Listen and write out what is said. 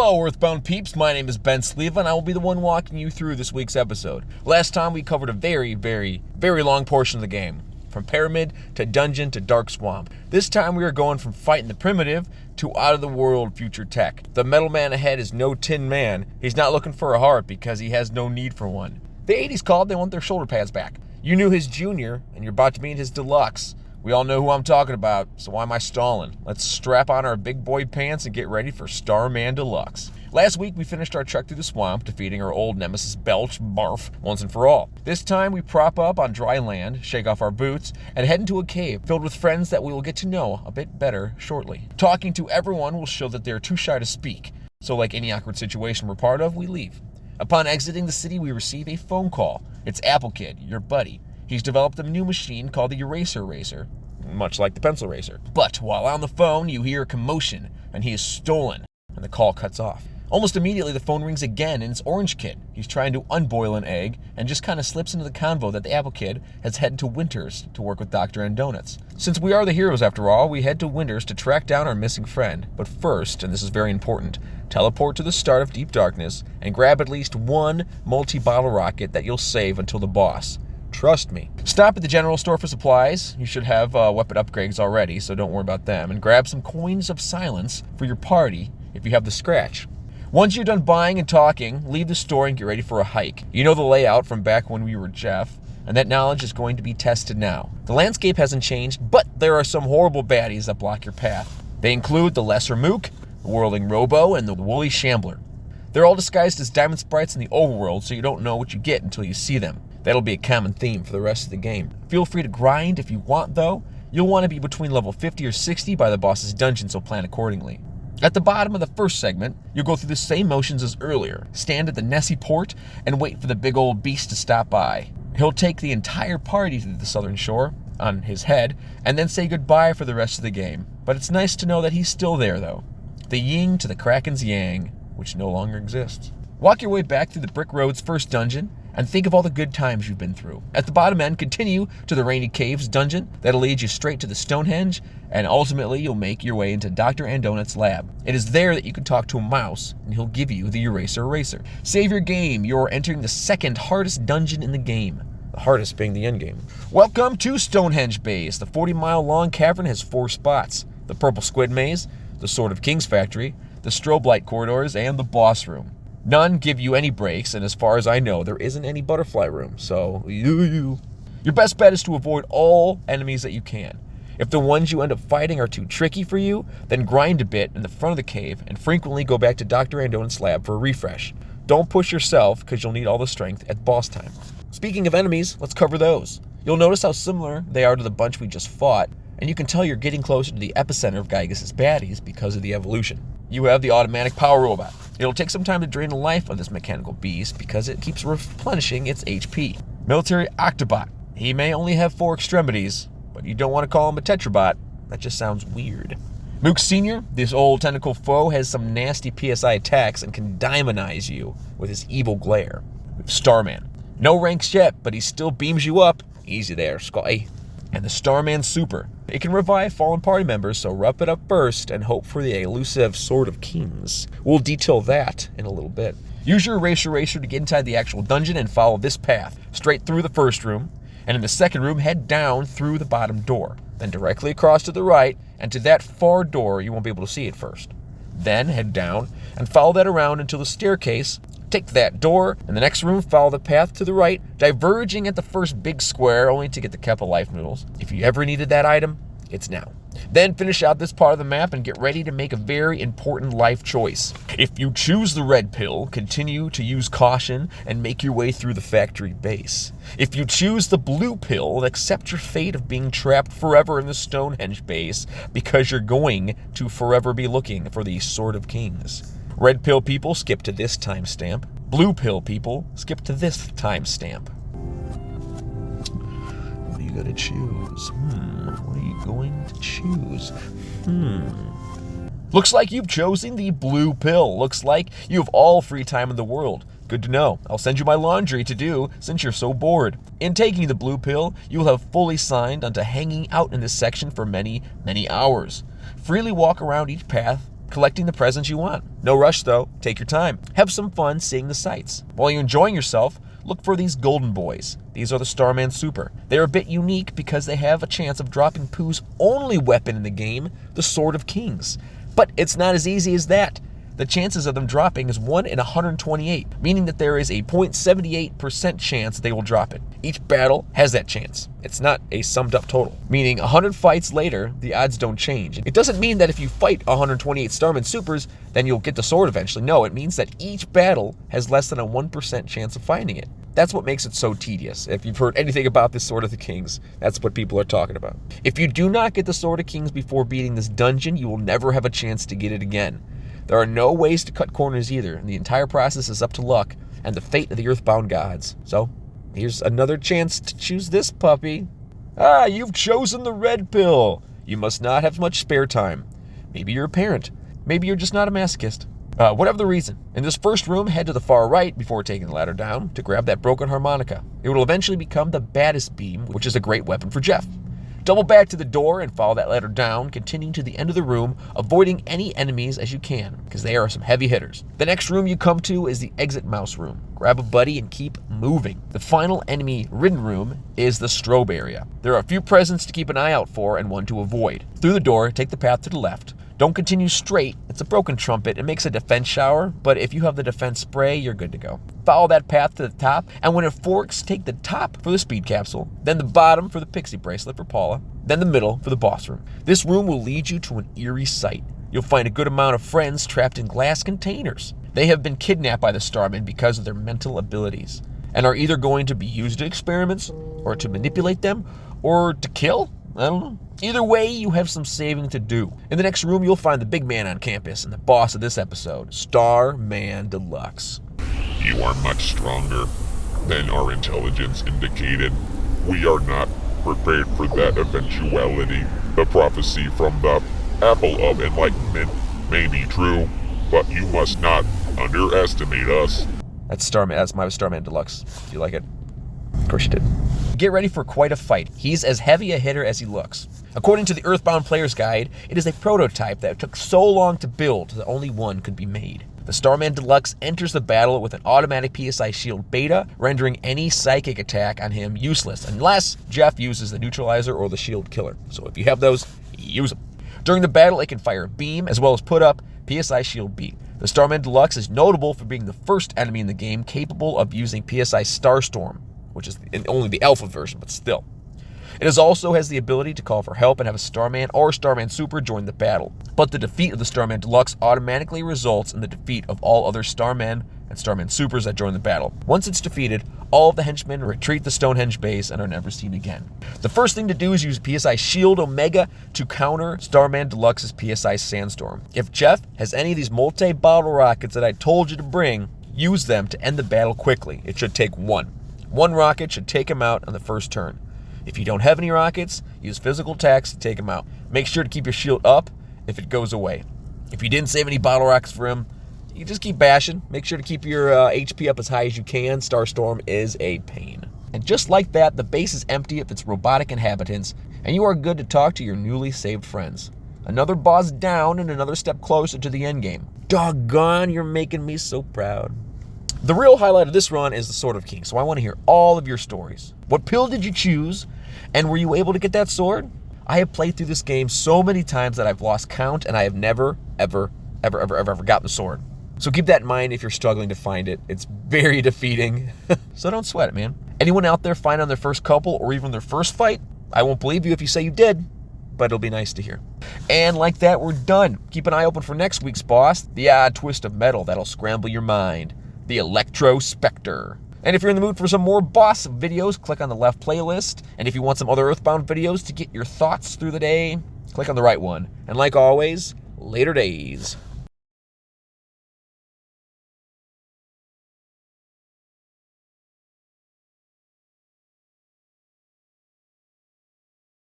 Hello, Earthbound peeps. My name is Ben Sleva, and I will be the one walking you through this week's episode. Last time, we covered a very long portion of the game, from Pyramid to Dungeon to Dark Swamp. This time, we are going from fighting the primitive to out-of-the-world future tech. The metal man ahead is no Tin Man. He's not looking for a heart because he has no need for one. The 80s called, they want their shoulder pads back. You knew his Junior, and you're about to meet his Deluxe. We all know who I'm talking about, so why am I stalling? Let's strap on our big boy pants and get ready for Starman Deluxe. Last week, we finished our trek through the swamp, defeating our old nemesis Belch Barf once and for all. This time, we prop up on dry land, shake off our boots, and head into a cave filled with friends that we will get to know a bit better shortly. Talking to everyone will show that they're too shy to speak, so like any awkward situation we're part of, we leave. Upon exiting the city, we receive a phone call. It's Apple Kid, your buddy. He's developed a new machine called the Eraser Racer, much like the Pencil Racer. But while on the phone, you hear a commotion, and he is stolen, and the call cuts off. Almost immediately, the phone rings again, and it's Orange Kid. He's trying to unboil an egg, and just kind of slips into the convo that the Apple Kid has headed to Winters to work with Dr. and Donuts. Since we are the heroes after all, we head to Winters to track down our missing friend. But first, and this is very important, teleport to the start of Deep Darkness, and grab at least one multi-bottle rocket that you'll save until the boss. Trust me. Stop at the general store for supplies. You should have weapon upgrades already, so don't worry about them. And grab some coins of silence for your party if you have the scratch. Once you're done buying and talking, leave the store and get ready for a hike. You know the layout from back when we were Jeff, and that knowledge is going to be tested now. The landscape hasn't changed, but there are some horrible baddies that block your path. They include the Lesser Mook, the Whirling Robo, and the Woolly Shambler. They're all disguised as diamond sprites in the overworld, so you don't know what you get until you see them. That'll be a common theme for the rest of the game. Feel free to grind if you want, though. You'll want to be between level 50 or 60 by the boss's dungeon, so plan accordingly. At the bottom of the first segment, you'll go through the same motions as earlier. Stand at the Nessie port and wait for the big old beast to stop by. He'll take the entire party to the southern shore on his head and then say goodbye for the rest of the game. But it's nice to know that he's still there, though. The yin to the Kraken's yang, which no longer exists. Walk your way back through the Brick Road's first dungeon and think of all the good times you've been through. At the bottom end, continue to the Rainy Caves dungeon. That'll lead you straight to the Stonehenge, and ultimately you'll make your way into Dr. and Donut's lab. It is there that you can talk to a mouse, and he'll give you the Eraser Racer. Save your game. You're entering the second hardest dungeon in the game. The hardest being the end game. Welcome to Stonehenge Base. The 40-mile-long cavern has 4 spots. The Purple Squid Maze, the Sword of King's Factory, the Strobe Light Corridors, and the Boss Room. None give you any breaks, and as far as I know, there isn't any butterfly room, so your best bet is to avoid all enemies that you can. If the ones you end up fighting are too tricky for you, then grind a bit in the front of the cave and frequently go back to Dr. Andon's lab for a refresh. Don't push yourself, because you'll need all the strength at boss time. Speaking of enemies, let's cover those. You'll notice how similar they are to the bunch we just fought, and you can tell you're getting closer to the epicenter of Gygas' baddies because of the evolution. You have the automatic power robot. It'll take some time to drain the life of this mechanical beast because it keeps replenishing its HP. Military Octobot. He may only have 4 extremities, but you don't want to call him a Tetrabot. That just sounds weird. Mook Sr., this old tentacle foe, has some nasty PSI attacks and can diamondize you with his evil glare. We have Starman. No ranks yet, but he still beams you up. Easy there, Scotty. And the Starman Super. It can revive fallen party members, so rough it up first and hope for the elusive Sword of Kings. We'll detail that in a little bit. Use your Eraser Racer to get inside the actual dungeon and follow this path. Straight through the first room, and in the second room, head down through the bottom door. Then directly across to the right, and to that far door, you won't be able to see it first. Then head down and follow that around until the staircase. Take that door, and the next room, follow the path to the right, diverging at the first big square, only to get the Keppa Life Noodles. If you ever needed that item, it's now. Then finish out this part of the map and get ready to make a very important life choice. If you choose the red pill, continue to use caution and make your way through the factory base. If you choose the blue pill, accept your fate of being trapped forever in the Stonehenge base because you're going to forever be looking for the Sword of Kings. Red pill people, skip to this timestamp. Blue pill people, skip to this timestamp. What are you going to choose? What are you going to choose? Looks like you've chosen the blue pill. Looks like you have all free time in the world. Good to know. I'll send you my laundry to do since you're so bored. In taking the blue pill, you'll have fully signed onto hanging out in this section for many, many hours. Freely walk around each path collecting the presents you want. No rush though, take your time. Have some fun seeing the sights. While you're enjoying yourself, look for these golden boys. These are the Starman Super. They're a bit unique because they have a chance of dropping Pooh's only weapon in the game, the Sword of Kings. But it's not as easy as that. The chances of them dropping is 1 in 128, meaning that there is a 0.78% chance they will drop it. Each battle has that chance. It's not a summed up total, meaning 100 fights later, the odds don't change. It doesn't mean that if you fight 128 Starman Supers, then you'll get the sword eventually. No, it means that each battle has less than a 1% chance of finding it. That's what makes it so tedious. If you've heard anything about this Sword of the Kings, that's what people are talking about. If you do not get the Sword of Kings before beating this dungeon, you will never have a chance to get it again. There are no ways to cut corners either, and the entire process is up to luck and the fate of the Earthbound gods. So, here's another chance to choose this puppy. You've chosen the red pill. You must not have much spare time. Maybe you're a parent. Maybe you're just not a masochist. Whatever the reason, in this first room, head to the far right before taking the ladder down to grab that broken harmonica. It will eventually become the baddest beam, which is a great weapon for Jeff. Double back to the door and follow that ladder down, continuing to the end of the room, avoiding any enemies as you can, because they are some heavy hitters. The next room you come to is the exit mouse room. Grab a buddy and keep moving. The final enemy-ridden room is the strobe area. There are a few presents to keep an eye out for and one to avoid. Through the door, take the path to the left. Don't continue straight. It's a broken trumpet. It makes a defense shower, but if you have the defense spray, you're good to go. Follow that path to the top, and when it forks, take the top for the speed capsule, then the bottom for the pixie bracelet for Paula, then the middle for the boss room. This room will lead you to an eerie sight. You'll find a good amount of friends trapped in glass containers. They have been kidnapped by the Starman because of their mental abilities, and are either going to be used in experiments, or to manipulate them, or to kill? I don't know. Either way, you have some saving to do. In the next room, you'll find the big man on campus and the boss of this episode, Starman Deluxe. You are much stronger than our intelligence indicated. We are not prepared for that eventuality. The prophecy from the Apple of Enlightenment may be true, but you must not underestimate us. That's Starman. That's my Starman Deluxe. Do you like it? Of course you did. Get ready for quite a fight. He's as heavy a hitter as he looks. According to the Earthbound Player's Guide, it is a prototype that took so long to build that only one could be made. The Starman Deluxe enters the battle with an automatic PSI shield beta, rendering any psychic attack on him useless, unless Jeff uses the neutralizer or the shield killer. So if you have those, use them. During the battle, it can fire a beam, as well as put up PSI shield beam. The Starman Deluxe is notable for being the first enemy in the game capable of using PSI Starstorm, which is only the alpha version, but still. It also has the ability to call for help and have a Starman or Starman Super join the battle. But the defeat of the Starman Deluxe automatically results in the defeat of all other Starman and Starman Supers that join the battle. Once it's defeated, all of the henchmen retreat to Stonehenge Base and are never seen again. The first thing to do is use PSI Shield Omega to counter Starman Deluxe's PSI Sandstorm. If Jeff has any of these multi-bottle rockets that I told you to bring, use them to end the battle quickly. It should take one. One rocket should take him out on the first turn. If you don't have any rockets, use physical attacks to take him out. Make sure to keep your shield up if it goes away. If you didn't save any bottle rockets for him, you just keep bashing. Make sure to keep your HP up as high as you can. Starstorm is a pain. And just like that, the base is empty of its robotic inhabitants, and you are good to talk to your newly saved friends. Another boss down and another step closer to the endgame. Doggone, you're making me so proud. The real highlight of this run is the Sword of Kings, so I want to hear all of your stories. What pill did you choose, and were you able to get that sword? I have played through this game so many times that I've lost count, and I have never, ever gotten the sword. So keep that in mind if you're struggling to find it. It's very defeating, so don't sweat it, man. Anyone out there find on their first couple or even their first fight? I won't believe you if you say you did, but it'll be nice to hear. And like that, we're done. Keep an eye open for next week's boss, the odd twist of metal that'll scramble your mind. The Electro Spectre. And if you're in the mood for some more boss videos, click on the left playlist. And if you want some other Earthbound videos to get your thoughts through the day, click on the right one. And like always, later days.